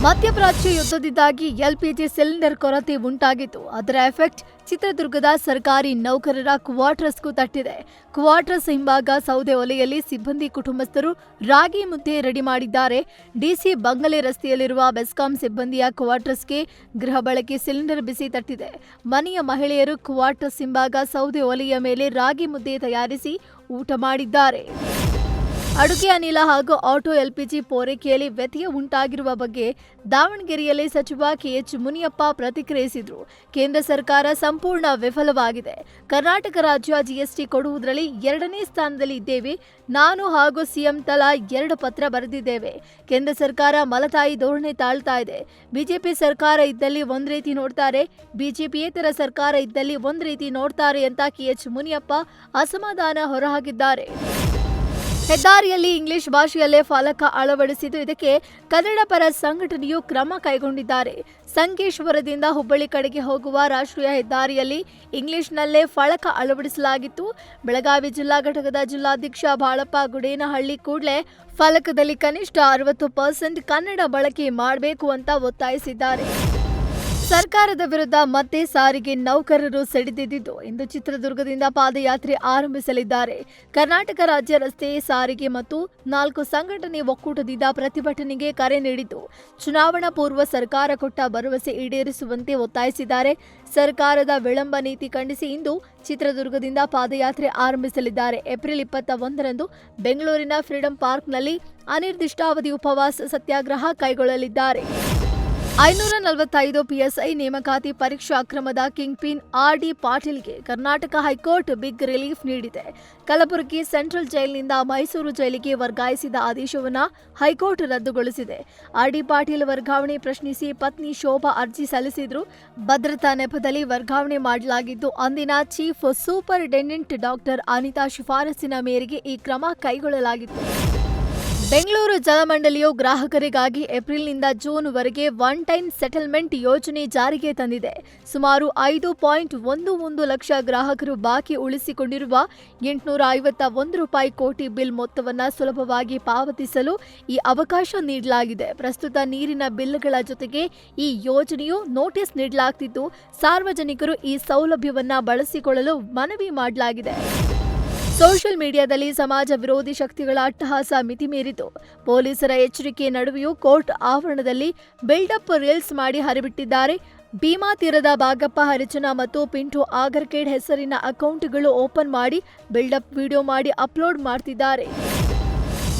ಮಧ್ಯಪ್ರಾಚ್ಯ ಯುದ್ಧದಿಂದಾಗಿ LPG cylinder ಕೊರತೆ ಉಂಟಾಗಿತ್ತು. ಅದರ ಎಫೆಕ್ಟ್ ಚಿತ್ರದುರ್ಗದ ಸರ್ಕಾರಿ ನೌಕರರ ಕ್ವಾರ್ಟರ್ಸ್ಗೂ ತಟ್ಟಿದೆ. ಕ್ವಾರ್ಟರ್ಸ್ ಹಿಂಭಾಗ ಸೌದೆ ಒಲೆಯಲ್ಲಿ ಸಿಬ್ಬಂದಿ ಕುಟುಂಬಸ್ಥರು ರಾಗಿ ಮುದ್ದೆ ರೆಡಿ ಮಾಡಿದ್ದಾರೆ. ಡಿಸಿ ಬಂಗಲೆ ರಸ್ತೆಯಲ್ಲಿರುವ ಬೆಸ್ಕಾಂ ಸಿಬ್ಬಂದಿಯ ಕ್ವಾರ್ಟರ್ಸ್ಗೆ ಗೃಹ ಬಳಕೆ ಸಿಲಿಂಡರ್ ಬಿಸಿ ತಟ್ಟಿದೆ. ಮನೆಯ ಮಹಿಳೆಯರು ಕ್ವಾರ್ಟರ್ಸ್ ಹಿಂಭಾಗ ಸೌದೆ ಒಲೆಯ ಮೇಲೆ ರಾಗಿ ಮುದ್ದೆ ತಯಾರಿಸಿ ಊಟ ಮಾಡಿದ್ದಾರೆ. ಅಡುಗೆ ಅನಿಲ ಹಾಗೂ ಆಟೋ ಎಲ್ಪಿಜಿ ಪೂರೈಕೆಯಲ್ಲಿ ವ್ಯತ್ಯಯ ಉಂಟಾಗಿರುವ ಬಗ್ಗೆ ದಾವಣಗೆರೆಯಲ್ಲಿ ಸಚಿವ ಕೆಎಚ್ ಮುನಿಯಪ್ಪ ಪ್ರತಿಕ್ರಿಯಿಸಿದರು. ಕೇಂದ್ರ ಸರ್ಕಾರ ಸಂಪೂರ್ಣ ವಿಫಲವಾಗಿದೆ. ಕರ್ನಾಟಕ ರಾಜ್ಯ ಜಿಎಸ್ಟಿ ಕೊಡುವುದರಲ್ಲಿ 2ನೇ ಸ್ಥಾನದಲ್ಲಿ ಇದ್ದೇವೆ. ನಾನು ಹಾಗೂ ಸಿಎಂ ತಲಾ 2 ಪತ್ರ ಬರೆದಿದ್ದೇವೆ. ಕೇಂದ್ರ ಸರ್ಕಾರ ಮಲತಾಯಿ ಧೋರಣೆ ತಾಳ್ತಾ ಇದೆ. ಬಿಜೆಪಿ ಸರ್ಕಾರ ಇದ್ದಲ್ಲಿ ಒಂದ್ ರೀತಿ ನೋಡ್ತಾರೆ, ಬಿಜೆಪಿಯೇತರ ಸರ್ಕಾರ ಇದ್ದಲ್ಲಿ ಒಂದ್ ರೀತಿ ನೋಡ್ತಾರೆ ಅಂತ ಕೆಎಚ್ ಮುನಿಯಪ್ಪ ಅಸಮಾಧಾನ ಹೊರಹಾಕಿದ್ದಾರೆ. ಹೆದ್ದಾರಿಯಲ್ಲಿ ಇಂಗ್ಲಿಷ್ ಭಾಷೆಯಲ್ಲೇ ಫಲಕ ಅಳವಡಿಸಿದ್ದು, ಇದಕ್ಕೆ ಕನ್ನಡ ಪರ ಸಂಘಟನೆಯು ಕ್ರಮ ಕೈಗೊಂಡಿದ್ದಾರೆ. ಸಂಕೇಶ್ವರದಿಂದ ಹುಬ್ಬಳ್ಳಿ ಕಡೆಗೆ ಹೋಗುವ ರಾಷ್ಟ್ರೀಯ ಹೆದ್ದಾರಿಯಲ್ಲಿ ಇಂಗ್ಲಿಷ್ನಲ್ಲೇ ಫಲಕ ಅಳವಡಿಸಲಾಗಿತ್ತು. ಬೆಳಗಾವಿ ಜಿಲ್ಲಾ ಘಟಕದ ಜಿಲ್ಲಾಧ್ಯಕ್ಷ ಬಾಳಪ್ಪ ಗುಡೇನಹಳ್ಳಿ ಕೂಡಲೇ ಫಲಕದಲ್ಲಿ ಕನಿಷ್ಠ 60% ಕನ್ನಡ ಬಳಕೆ ಮಾಡಬೇಕು ಅಂತ ಒತ್ತಾಯಿಸಿದ್ದಾರೆ. ಸರ್ಕಾರದ ವಿರುದ್ಧ ಮತ್ತೆ ಸಾರಿಗೆ ನೌಕರರು ಸಿಡಿದಿದ್ದು, ಇಂದು ಚಿತ್ರದುರ್ಗದಿಂದ ಪಾದಯಾತ್ರೆ ಆರಂಭಿಸಲಿದ್ದಾರೆ. ಕರ್ನಾಟಕ ರಾಜ್ಯ ರಸ್ತೆ ಸಾರಿಗೆ ಮತ್ತು 4 ಸಂಘಟನೆ ಒಕ್ಕೂಟದಿಂದ ಪ್ರತಿಭಟನೆಗೆ ಕರೆ ನೀಡಿದ್ದು, ಚುನಾವಣಾ ಪೂರ್ವ ಸರ್ಕಾರ ಕೊಟ್ಟ ಭರವಸೆ ಈಡೇರಿಸುವಂತೆ ಒತ್ತಾಯಿಸಿದ್ದಾರೆ. ಸರ್ಕಾರದ ವಿಳಂಬ ನೀತಿ ಖಂಡಿಸಿ ಇಂದು ಚಿತ್ರದುರ್ಗದಿಂದ ಪಾದಯಾತ್ರೆ ಆರಂಭಿಸಲಿದ್ದಾರೆ. ಏಪ್ರಿಲ್ 21ರಂದು ಬೆಂಗಳೂರಿನ ಫ್ರೀಡಂ ಪಾರ್ಕ್ನಲ್ಲಿ ಅನಿರ್ದಿಷ್ಟಾವಧಿ ಉಪವಾಸ ಸತ್ಯಾಗ್ರಹ ಕೈಗೊಳ್ಳಲಿದ್ದಾರೆ. 545 ಪಿಎಸ್ಐ ನೇಮಕಾತಿ ಪರೀಕ್ಷಾ ಅಕ್ರಮದ ಕಿಂಗ್ ಪಿನ್ ಆರ್ಡಿ ಪಾಟೀಲ್ಗೆ ಕರ್ನಾಟಕ ಹೈಕೋರ್ಟ್ ಬಿಗ್ ರಿಲೀಫ್ ನೀಡಿದೆ. ಕಲಬುರಗಿ ಸೆಂಟ್ರಲ್ ಜೈಲಿನಿಂದ ಮೈಸೂರು ಜೈಲಿಗೆ ವರ್ಗಾಯಿಸಿದ ಆದೇಶವನ್ನು ಹೈಕೋರ್ಟ್ ರದ್ದುಗೊಳಿಸಿದೆ. ಆರ್ಡಿ ಪಾಟೀಲ್ ವರ್ಗಾವಣೆ ಪ್ರಶ್ನಿಸಿ ಪತ್ನಿ ಶೋಭಾ ಅರ್ಜಿ ಸಲ್ಲಿಸಿದ್ರು. ಭದ್ರತಾ ನೆಪದಲ್ಲಿ ವರ್ಗಾವಣೆ ಮಾಡಲಾಗಿದ್ದು, ಅಂದಿನ ಚೀಫ್ ಸೂಪರಿಂಟೆಂಡೆಂಟ್ ಡಾಕ್ಟರ್ ಅನಿತಾ ಶಿಫಾರಸಿನ ಮೇರೆಗೆ ಈ ಕ್ರಮ ಕೈಗೊಳ್ಳಲಾಗಿತ್ತು. ಬೆಂಗಳೂರು ಜಲಮಂಡಳಿಯು ಗ್ರಾಹಕರಿಗಾಗಿ ಏಪ್ರಿಲ್ನಿಂದ ಜೂನ್ವರೆಗೆ ಒನ್ ಟೈಮ್ ಸೆಟಲ್ಮೆಂಟ್ ಯೋಜನೆ ಜಾರಿಗೆ ತಂದಿದೆ. ಸುಮಾರು 5.11 ಲಕ್ಷ ಗ್ರಾಹಕರು ಬಾಕಿ ಉಳಿಸಿಕೊಂಡಿರುವ 851 ರೂಪಾಯಿ ಕೋಟಿ ಬಿಲ್ ಮೊತ್ತವನ್ನು ಸುಲಭವಾಗಿ ಪಾವತಿಸಲು ಈ ಅವಕಾಶ ನೀಡಲಾಗಿದೆ. ಪ್ರಸ್ತುತ ನೀರಿನ ಬಿಲ್ಗಳ ಜೊತೆಗೆ ಈ ಯೋಜನೆಯು ನೋಟಿಸ್ ನೀಡಲಾಗುತ್ತಿದ್ದು, ಸಾರ್ವಜನಿಕರು ಈ ಸೌಲಭ್ಯವನ್ನು ಬಳಸಿಕೊಳ್ಳಲು ಮನವಿ ಮಾಡಲಾಗಿದೆ. ಸೋಷಿಯಲ್ ಮೀಡಿಯಾದಲ್ಲಿ ಸಮಾಜ ವಿರೋಧಿ ಶಕ್ತಿಗಳ ಅಟ್ಟಹಾಸ ಮಿತಿಮೀರಿತು. ಪೊಲೀಸರ ಎಚ್ಚರಿಕೆ ನಡುವೆಯೂ ಕೋರ್ಟ್ ಆವರಣದಲ್ಲಿ ಬಿಲ್ಡಪ್ ರೀಲ್ಸ್ ಮಾಡಿ ಹರಿಬಿಟ್ಟಿದ್ದಾರೆ. ಭೀಮಾ ತೀರದ ಬಾಗಪ್ಪ ಹರಿಚನ ಮತ್ತು ಪಿಂಟು ಆಗರ್ಕೇಡ್ ಹೆಸರಿನ ಅಕೌಂಟ್ಗಳು ಓಪನ್ ಮಾಡಿ ಬಿಲ್ಡಪ್ ವಿಡಿಯೋ ಮಾಡಿ ಅಪ್ಲೋಡ್ ಮಾಡ್ತಿದ್ದಾರೆ.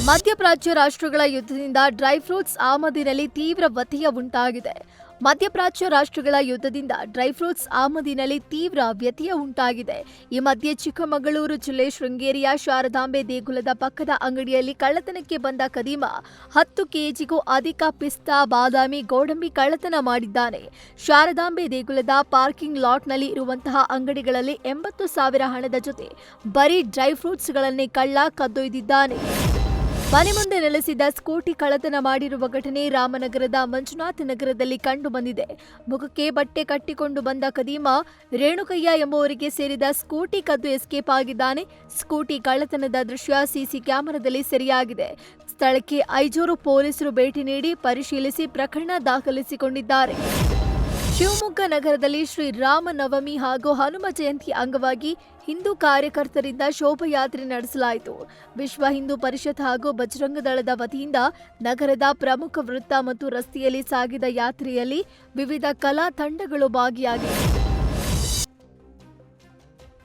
ಮಧ್ಯಪ್ರಾಚ್ಯ ರಾಷ್ಟ್ರಗಳ ಯುದ್ಧದಿಂದ ಡ್ರೈ ಫ್ರೂಟ್ಸ್ ಆಮದಿನಲ್ಲಿ ತೀವ್ರ ವ್ಯತ್ಯಯ ಉಂಟಾಗಿದೆ. ಮಧ್ಯಪ್ರಾಚ್ಯ ರಾಷ್ಟ್ರಗಳ ಯುದ್ಧದಿಂದ ಡ್ರೈ ಫ್ರೂಟ್ಸ್ ಆಮದಿನಲ್ಲಿ ತೀವ್ರ ವ್ಯತ್ಯಯ ಉಂಟಾಗಿದೆ. ಈ ಮಧ್ಯೆ ಚಿಕ್ಕಮಗಳೂರು ಜಿಲ್ಲೆ ಶೃಂಗೇರಿಯ ಶಾರದಾಂಬೆ ದೇಗುಲದ ಪಕ್ಕದ ಅಂಗಡಿಯಲ್ಲಿ ಕಳ್ಳತನಕ್ಕೆ ಬಂದ ಕದೀಮ 10 ಕೆಜಿಗೂ ಅಧಿಕ ಪಿಸ್ತಾ, ಬಾದಾಮಿ, ಗೋಡಂಬಿ ಕಳ್ಳತನ ಮಾಡಿದ್ದಾನೆ. ಶಾರದಾಂಬೆ ದೇಗುಲದ ಪಾರ್ಕಿಂಗ್ ಲಾಟ್ನಲ್ಲಿ ಇರುವಂತಹ ಅಂಗಡಿಗಳಲ್ಲಿ 80,000 ಹಣದ ಜೊತೆ ಬರೀ ಡ್ರೈ ಫ್ರೂಟ್ಸ್ಗಳನ್ನೇ ಕಳ್ಳ ಕದ್ದೊಯ್ದಿದ್ದಾನೆ. ಮನೆ ಮುಂದೆ ನೆಲೆಸಿದ್ದ ಸ್ಕೂಟಿ ಕಳ್ಳತನ ಮಾಡಿರುವ ಘಟನೆ ರಾಮನಗರದ ಮಂಜುನಾಥ್ ನಗರದಲ್ಲಿ ಕಂಡು ಬಂದಿದೆ. ಮುಖಕ್ಕೆ ಬಟ್ಟೆ ಕಟ್ಟಿಕೊಂಡು ಬಂದ ಕದೀಮ ರೇಣುಕಯ್ಯ ಎಂಬುವರಿಗೆ ಸೇರಿದ ಸ್ಕೂಟಿ ಕದ್ದು ಎಸ್ಕೇಪ್ ಆಗಿದ್ದಾನೆ. ಸ್ಕೂಟಿ ಕಳ್ಳತನದ ದೃಶ್ಯ ಸಿಸಿ ಕ್ಯಾಮೆರಾದಲ್ಲಿ ಸೆರೆಯಾಗಿದೆ. ಸ್ಥಳಕ್ಕೆ ಐಜೂರು ಪೊಲೀಸರು ಭೇಟಿ ನೀಡಿ ಪರಿಶೀಲಿಸಿ ಪ್ರಕರಣ ದಾಖಲಿಸಿಕೊಂಡಿದ್ದಾರೆ. ಶಿವಮೊಗ್ಗ ನಗರದಲ್ಲಿ ಶ್ರೀರಾಮ ನವಮಿ ಹಾಗೂ ಹನುಮ ಜಯಂತಿ ಅಂಗವಾಗಿ ಹಿಂದೂ ಕಾರ್ಯಕರ್ತರಿಂದ ಶೋಭಾಯಾತ್ರೆ ನಡೆಸಲಾಯಿತು. ವಿಶ್ವ ಹಿಂದೂ ಪರಿಷತ್ ಹಾಗೂ ಬಜರಂಗ ದಳದ ವತಿಯಿಂದ ನಗರದ ಪ್ರಮುಖ ವೃತ್ತ ಮತ್ತು ರಸ್ತೆಯಲ್ಲಿ ಸಾಗಿದ ಯಾತ್ರೆಯಲ್ಲಿ ವಿವಿಧ ಕಲಾ ತಂಡಗಳು ಭಾಗಿಯಾಗಿವೆ.